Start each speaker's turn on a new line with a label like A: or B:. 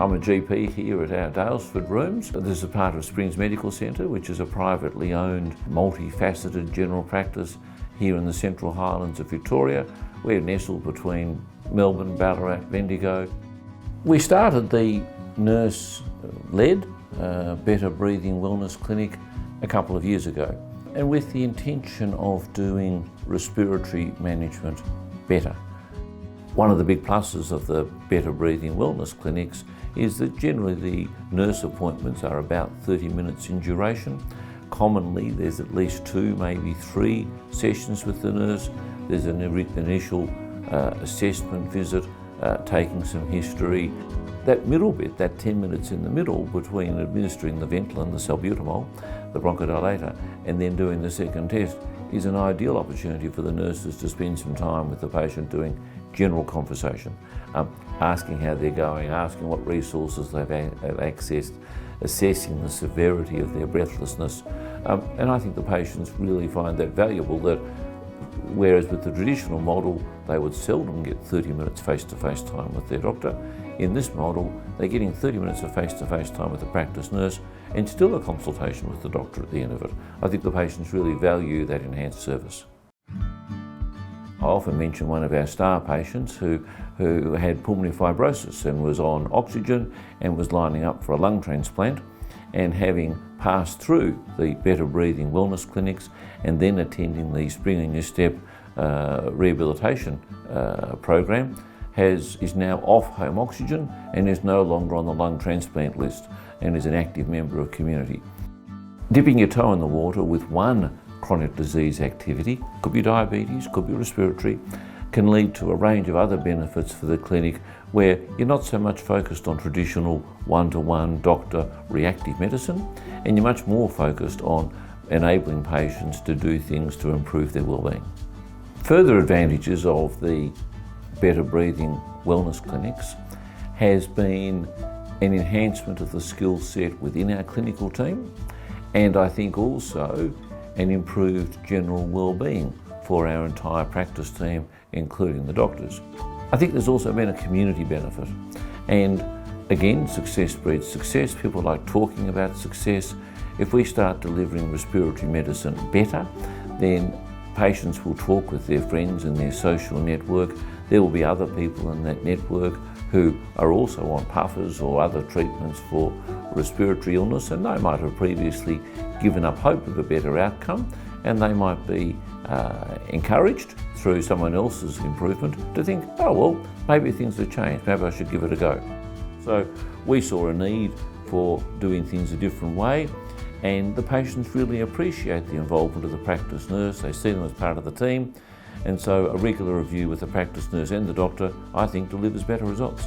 A: I'm a GP here at our Dalesford rooms. This is part of Springs Medical Centre, which is a privately owned, multifaceted general practice here in the Central Highlands of Victoria. We're nestled between Melbourne, Ballarat, Bendigo. We started the nurse-led Better Breathing Wellness Clinic a couple of years ago, and with the intention of doing respiratory management better. One of the big pluses of the Better Breathing Wellness Clinics is that generally the nurse appointments are about 30 minutes in duration. Commonly there's at least 2, maybe 3 sessions with the nurse. There's an initial assessment visit, taking some history. That middle bit, that 10 minutes in the middle between administering the Ventolin, the salbutamol, the bronchodilator, and then doing the second test is an ideal opportunity for the nurses to spend some time with the patient doing general conversation, asking how they're going, asking what resources they've accessed, assessing the severity of their breathlessness. And I think the patients really find that valuable, that whereas with the traditional model, they would seldom get 30 minutes face-to-face time with their doctor. In this model, they're getting 30 minutes of face-to-face time with the practice nurse and still a consultation with the doctor at the end of it. I think the patients really value that enhanced service. I often mention one of our star patients who had pulmonary fibrosis and was on oxygen and was lining up for a lung transplant, and having passed through the Better Breathing Wellness Clinics and then attending the Spring in Your Step rehabilitation program, is now off home oxygen and is no longer on the lung transplant list and is an active member of community. Dipping your toe in the water with one chronic disease activity, could be diabetes, could be respiratory, can lead to a range of other benefits for the clinic where you're not so much focused on traditional one-to-one doctor reactive medicine, and you're much more focused on enabling patients to do things to improve their well-being. Further advantages of the Better Breathing Wellness Clinics has been an enhancement of the skill set within our clinical team, and I think also an improved general well-being for our entire practice team, including the doctors. I think there's also been a community benefit, and again, success breeds success. People like talking about success. If we start delivering respiratory medicine better, then patients will talk with their friends in their social network. There will be other people in that network who are also on puffers or other treatments for respiratory illness, and they might have previously given up hope of a better outcome, and they might be encouraged through someone else's improvement to think, oh well, maybe things have changed, maybe I should give it a go. So we saw a need for doing things a different way, and the patients really appreciate the involvement of the practice nurse. They see them as part of the team, and so a regular review with the practice nurse and the doctor, I think, delivers better results.